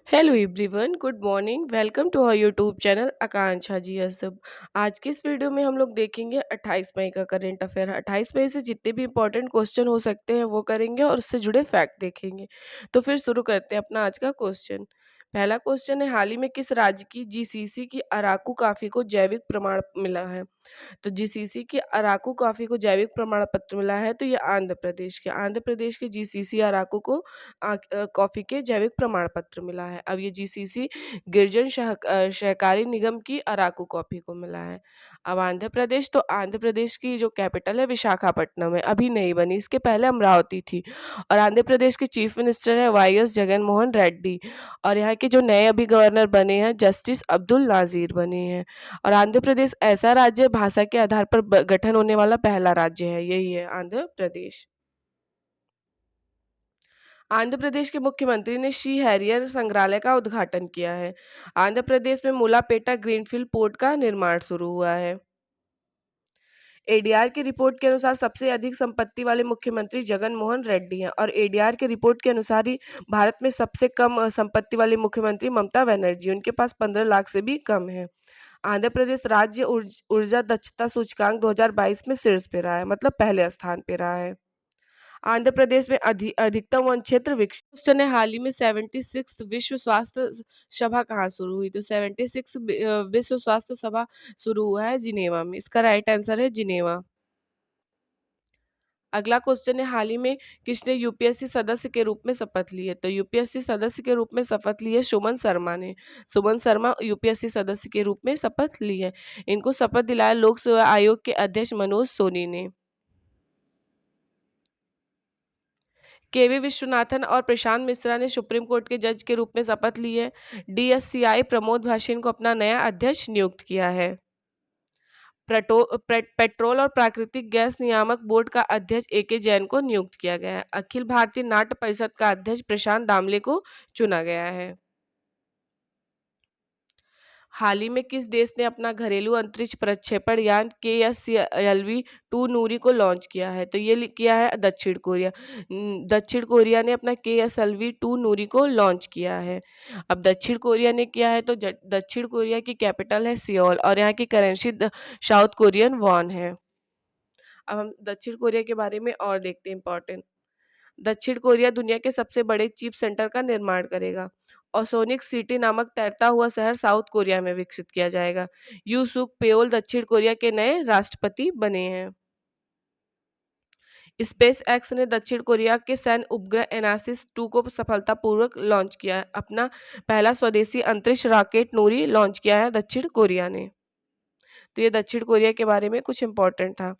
Hello everyone, good morning. Welcome to our YouTube channel Akanksha ji सब। आज की इस वीडियो में हम लोग देखेंगे 28 मई का करंट अफेयर। 28 मई से जितने भी इंपॉर्टेंट क्वेश्चन हो सकते हैं वो करेंगे और उससे जुड़े फैक्ट देखेंगे। तो फिर शुरू करते हैं अपना आज का क्वेश्चन। पहला क्वेश्चन है, हाल ही में किस राज्य की जीसीसी की अराकू कॉफी को जैविक प्रमाण मिला है? तो जीसीसी की अराकू कॉफी को जैविक प्रमाण पत्र मिला है, तो ये आंध्र प्रदेश के जीसीसी अराकू को कॉफी के जैविक प्रमाण पत्र मिला है। अब ये जीसीसी गिरजन सहकारी निगम की अराकू कॉफी को मिला है। अब आंध्र प्रदेश की जो कैपिटल है विशाखापट्टनम है, अभी नहीं बनी, इसके पहले अमरावती थी। और आंध्र प्रदेश के चीफ मिनिस्टर है वाईएस जगनमोहन रेड्डी। और यहाँ के जो नए अभी गवर्नर बने हैं जस्टिस अब्दुल नाजीर बने हैं। और आंध्र प्रदेश ऐसा राज्य भाषा के आधार पर गठन होने वाला पहला राज्य है, यही है आंध्र प्रदेश। आंध्र प्रदेश के मुख्यमंत्री ने श्री हैरियर संग्रहालय का उद्घाटन किया है। आंध्र प्रदेश में मुलापेटा ग्रीनफील्ड पोर्ट का निर्माण शुरू हुआ है। एडीआर की रिपोर्ट के अनुसार सबसे अधिक संपत्ति वाले मुख्यमंत्री जगन मोहन रेड्डी हैं। और एडीआर के रिपोर्ट के अनुसार ही भारत में सबसे कम संपत्ति वाले मुख्यमंत्री ममता बनर्जी, उनके पास 15 लाख से भी कम है। आंध्र प्रदेश राज्य ऊर्जा दक्षता सूचकांक 2022 में शीर्ष पे रहा है, मतलब पहले स्थान पे रहा है। आंध्र प्रदेश में अधिकतम वन क्षेत्र विकसित। क्वेश्चन है, हाल ही में 76 विश्व स्वास्थ्य सभा कहाँ शुरू हुई? तो 76 विश्व स्वास्थ्य सभा शुरू हुआ है जिनेवा में। इसका राइट आंसर है जिनेवा। अगला क्वेश्चन है, हाल ही में किसने यूपीएससी सदस्य के रूप में शपथ ली है? तो यूपीएससी सदस्य के रूप में शपथ ली है सुमन शर्मा ने। सुमन शर्मा यूपीएससी सदस्य के रूप में शपथ ली है। इनको शपथ दिलाया लोक सेवा आयोग के अध्यक्ष मनोज सोनी ने। केवी विश्वनाथन और प्रशांत मिश्रा ने सुप्रीम कोर्ट के जज के रूप में शपथ ली है। डीएससीआई प्रमोद भासिन को अपना नया अध्यक्ष नियुक्त किया है। पेट्रोल और प्राकृतिक गैस नियामक बोर्ड का अध्यक्ष एके जैन को नियुक्त किया गया है। अखिल भारतीय नाट्य परिषद का अध्यक्ष प्रशांत दामले को चुना गया है। हाल ही में किस देश ने अपना घरेलू अंतरिक्ष प्रक्षेपण यान KSLV-2 नूरी को लॉन्च किया है? तो ये किया है दक्षिण कोरिया। दक्षिण कोरिया ने अपना KSLV-2 नूरी को लॉन्च किया है। अब दक्षिण कोरिया ने किया है, तो दक्षिण कोरिया की कैपिटल है सियोल और यहाँ की करेंसी साउथ कोरियन वॉन है। अब हम दक्षिण कोरिया के बारे में और देखते हैं इंपॉर्टेंट। दक्षिण कोरिया दुनिया के सबसे बड़े चिप सेंटर का निर्माण करेगा। ओसोनिक सिटी नामक तैरता हुआ शहर साउथ कोरिया में विकसित किया जाएगा। यू सुक पेओल दक्षिण कोरिया के नए राष्ट्रपति बने हैं। स्पेस एक्स ने दक्षिण कोरिया के सैन्य उपग्रह एनासिस 2 को सफलतापूर्वक लॉन्च किया है। अपना पहला स्वदेशी अंतरिक्ष रॉकेट नूरी लॉन्च किया है दक्षिण कोरिया ने। तो ये दक्षिण कोरिया के बारे में कुछ इंपॉर्टेंट था।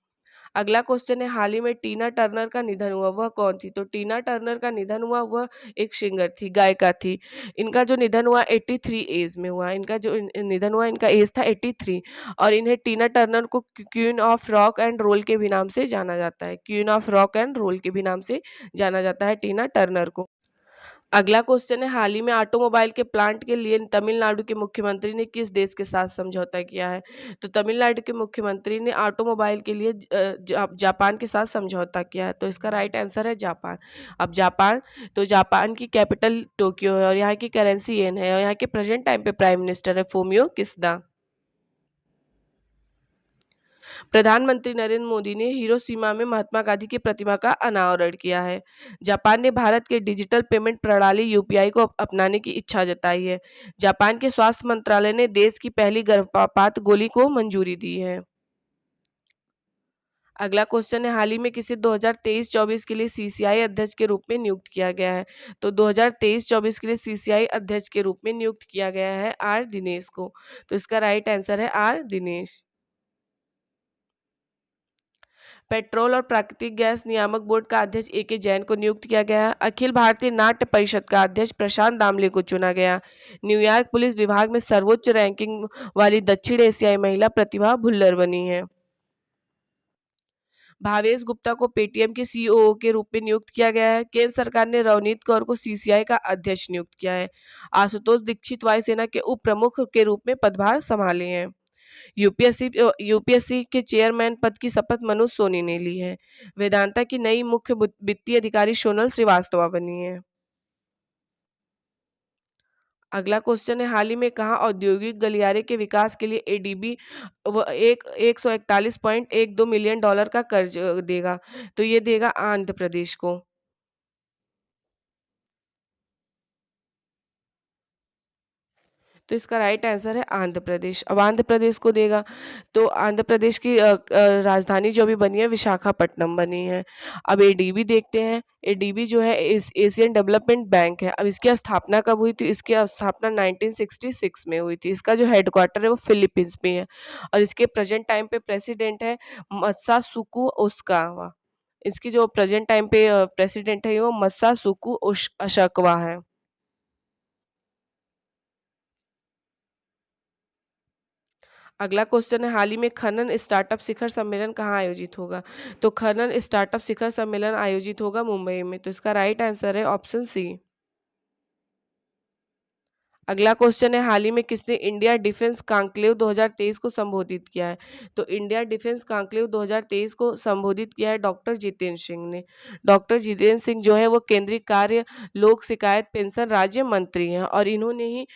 अगला क्वेश्चन है, हाल ही में टीना टर्नर का निधन हुआ, वह कौन थी? तो टीना टर्नर का निधन हुआ, वह एक सिंगर थी, गायिका थी। इनका जो निधन हुआ 83 एज में हुआ। इनका जो निधन हुआ, इनका एज था 83। और इन्हें टीना टर्नर को queen of rock and roll के भी नाम से जाना जाता है। Queen of rock and roll के भी नाम से जाना जाता है टीना टर्नर को। अगला क्वेश्चन है, हाल ही में ऑटोमोबाइल के प्लांट के लिए तमिलनाडु के मुख्यमंत्री ने किस देश के साथ समझौता किया है? तो तमिलनाडु के मुख्यमंत्री ने ऑटोमोबाइल के लिए जापान के साथ समझौता किया है। तो इसका राइट आंसर है जापान। अब जापान की कैपिटल टोक्यो है और यहाँ की करेंसी येन है और यहाँ के प्रेजेंट टाइम पे प्राइम मिनिस्टर है फूमियो किशिदा। प्रधानमंत्री नरेंद्र मोदी ने हिरोशिमा में महात्मा गांधी की प्रतिमा का अनावरण किया है। जापान ने भारत के डिजिटल पेमेंट प्रणाली यूपीआई को अपनाने की इच्छा जताई है। जापान के स्वास्थ्य मंत्रालय ने देश की पहली गर्भपात गोली को मंजूरी दी है। अगला क्वेश्चन है, हाल ही में किसे 2023-24 के लिए सीसीआई अध्यक्ष के रूप में नियुक्त किया गया है? तो 2023-24 के लिए सीसीआई अध्यक्ष के रूप में नियुक्त किया गया है आर दिनेश को। तो इसका राइट आंसर है आर दिनेश। पेट्रोल और प्राकृतिक गैस नियामक बोर्ड का अध्यक्ष एके जैन को नियुक्त किया गया। अखिल भारतीय नाट्य परिषद का अध्यक्ष प्रशांत दामले को चुना गया। न्यूयॉर्क पुलिस विभाग में सर्वोच्च रैंकिंग वाली दक्षिण एशियाई महिला प्रतिभा भुल्लर बनी है। भावेश गुप्ता को पेटीएम के सीईओ के रूप में नियुक्त किया गया है। केंद्र सरकार ने रवनीत कौर को सीसीआई का अध्यक्ष नियुक्त किया है। आशुतोष दीक्षित वायुसेना के उप प्रमुख के रूप में पदभार संभाले हैं। यूपीएससी के चेयरमैन पद की शपथ मनोज सोनी ने ली है। वेदांता की नई मुख्य वित्तीय अधिकारी सोनल श्रीवास्तवा बनी है। अगला क्वेश्चन है, हाल ही में कहाँ औद्योगिक गलियारे के विकास के लिए एडीबी व एक 141.12 मिलियन डॉलर का कर्ज देगा? तो ये देगा आंध्र प्रदेश को। तो इसका राइट आंसर है आंध्र प्रदेश। अब आंध्र प्रदेश को देगा, तो आंध्र प्रदेश की राजधानी जो अभी बनी है विशाखापट्टनम बनी है। अब एडीबी देखते हैं। एडीबी जो है एशियन डेवलपमेंट बैंक है। अब इसकी स्थापना कब हुई थी? इसकी स्थापना 1966 में हुई थी। इसका जो हेडक्वार्टर है वो फिलीपींस में है, और इसके प्रेजेंट टाइम पे प्रेसिडेंट है मत्सासुको ओस्कावा। इसकी जो प्रेजेंट टाइम पे प्रेसिडेंट है वो मत्सासुको अशोकावा है। अगला क्वेश्चन है, हाल ही में खनन स्टार्टअप शिखर सम्मेलन कहाँ आयोजित होगा? तो खनन स्टार्टअप शिखर सम्मेलन आयोजित होगा मुंबई में। तो इसका राइट आंसर है ऑप्शन सी। अगला क्वेश्चन है, हाल ही में किसने इंडिया डिफेंस कॉन्क्लेव 2023 को संबोधित किया है? तो इंडिया डिफेंस कॉन्क्लेव 2023 को संबोधित किया है डॉक्टर जितेंद्र सिंह ने। डॉक्टर जितेंद्र सिंह जो है वो केंद्रीय कार्य, लोक शिकायत, पेंशन राज्य मंत्री हैं, और इन्होंने ही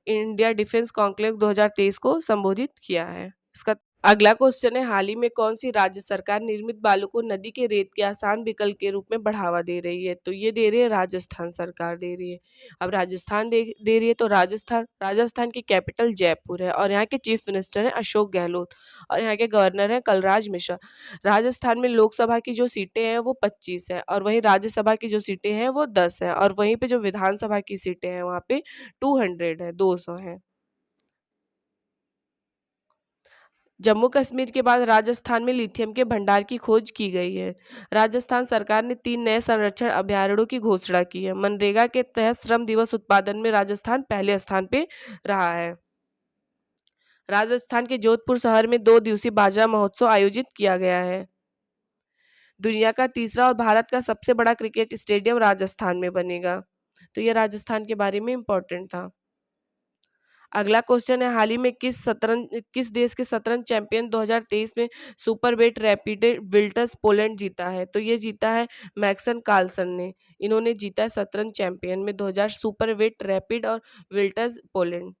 इंडिया डिफेंस कॉन्क्लेव 2023 को संबोधित किया है। इसका अगला क्वेश्चन है, हाल ही में कौन सी राज्य सरकार निर्मित बालू को नदी के रेत के आसान विकल्प के रूप में बढ़ावा दे रही है? तो ये दे रही है राजस्थान सरकार दे रही है। अब राजस्थान दे रही है, तो राजस्थान की कैपिटल जयपुर है, और यहाँ के चीफ मिनिस्टर हैं अशोक गहलोत, और यहाँ के गवर्नर हैं कलराज मिश्र। राजस्थान में लोकसभा की जो सीटें हैं वो 25 है, और वहीं राज्यसभा की जो सीटें हैं वो 10 है, और वहीं पे जो विधानसभा की सीटें हैं वहाँ पे 200 है, 200 है। जम्मू कश्मीर के बाद राजस्थान में लिथियम के भंडार की खोज की गई है। राजस्थान सरकार ने 3 नए संरक्षण अभयारण्यों की घोषणा की है। मनरेगा के तहत श्रम दिवस उत्पादन में राजस्थान पहले स्थान पे रहा है। राजस्थान के जोधपुर शहर में 2 दिवसीय बाजरा महोत्सव आयोजित किया गया है। दुनिया का तीसरा और भारत का सबसे बड़ा क्रिकेट स्टेडियम राजस्थान में बनेगा। तो ये राजस्थान के बारे में इम्पोर्टेंट था। अगला क्वेश्चन है, हाल ही में किस देश के शतरंज चैंपियन 2023 में सुपर वेट रैपिड विल्टर्स पोलैंड जीता है? तो ये जीता है मैक्सन कार्लसन ने। इन्होंने जीता है शतरंज चैंपियन में 2000 सुपर वेट रैपिड और विल्टर्स पोलैंड।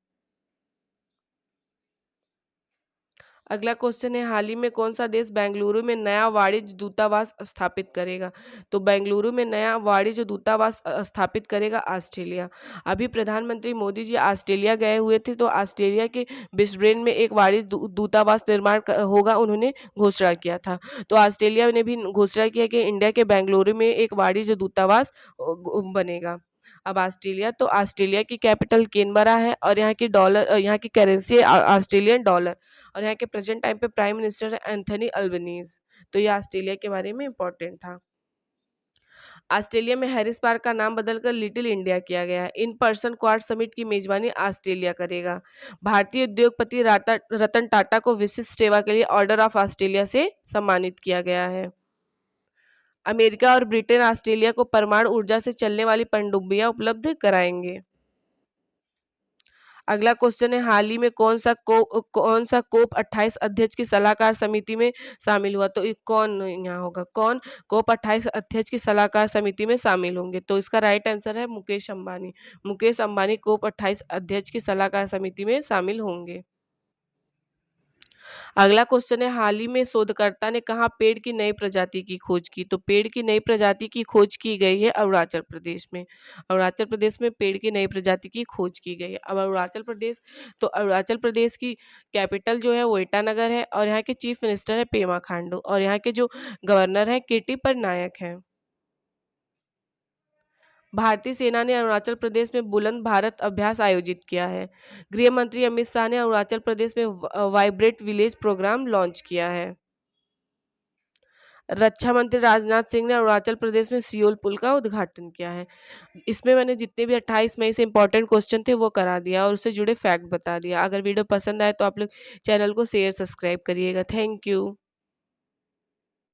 अगला क्वेश्चन है, हाल ही में कौन सा देश बेंगलुरु में नया वाणिज्य दूतावास स्थापित करेगा? तो बेंगलुरु में नया वाणिज्य दूतावास स्थापित करेगा ऑस्ट्रेलिया। अभी प्रधानमंत्री मोदी जी ऑस्ट्रेलिया गए हुए थे, तो ऑस्ट्रेलिया के ब्रिस्बेन में एक वाणिज्य दूतावास निर्माण होगा, उन्होंने घोषणा किया था। तो ऑस्ट्रेलिया ने भी घोषणा किया कि इंडिया के बेंगलुरु में एक वाणिज्य दूतावास बनेगा। अब ऑस्ट्रेलिया की कैपिटल कैनबरा है, और यहाँ की करेंसी है ऑस्ट्रेलियन डॉलर, और यहाँ के प्रेजेंट टाइम पे प्राइम मिनिस्टर है एंथनी अल्बनीज। तो ये ऑस्ट्रेलिया के बारे में इम्पोर्टेंट था। ऑस्ट्रेलिया में हैरिस पार्क का नाम बदलकर लिटिल इंडिया किया गया है। इन पर्सन क्वाड समिट की मेजबानी ऑस्ट्रेलिया करेगा। भारतीय उद्योगपति रतन टाटा को विशिष्ट सेवा के लिए ऑर्डर ऑफ ऑस्ट्रेलिया से सम्मानित किया गया है। अमेरिका और ब्रिटेन ऑस्ट्रेलिया को परमाणु ऊर्जा से चलने वाली पनडुब्बियां उपलब्ध कराएंगे। अगला क्वेश्चन है, हाल ही में कौन सा कोप 28 अध्यक्ष की सलाहकार समिति में शामिल हुआ? तो कौन यहाँ होगा? कौन कोप 28 अध्यक्ष की सलाहकार समिति में शामिल होंगे? तो इसका राइट आंसर है मुकेश अंबानी। मुकेश अंबानी कोप 28 अध्यक्ष की सलाहकार समिति में शामिल होंगे। अगला क्वेश्चन है, हाल ही में शोधकर्ता ने कहाँ पेड़ की नई प्रजाति की खोज की? तो पेड़ की नई प्रजाति की खोज की गई है अरुणाचल प्रदेश में। अरुणाचल प्रदेश में पेड़ की नई प्रजाति की खोज की गई है। अब अरुणाचल प्रदेश की कैपिटल जो है वो ईटानगर है, और यहाँ के चीफ मिनिस्टर है पेमा खांडू, और यहाँ के जो गवर्नर है केटी पटनायक हैं। भारतीय सेना ने अरुणाचल प्रदेश में बुलंद भारत अभ्यास आयोजित किया है। गृह मंत्री अमित शाह ने अरुणाचल प्रदेश में वाइब्रेट विलेज प्रोग्राम लॉन्च किया है। रक्षा मंत्री राजनाथ सिंह ने अरुणाचल प्रदेश में सियोल पुल का उद्घाटन किया है। इसमें मैंने जितने भी 28 मई से इंपॉर्टेंट क्वेश्चन थे वो करा दिया, और उससे जुड़े फैक्ट बता दिया। अगर वीडियो पसंद आए तो आप लोग चैनल को शेयर सब्सक्राइब करिएगा। Thank you.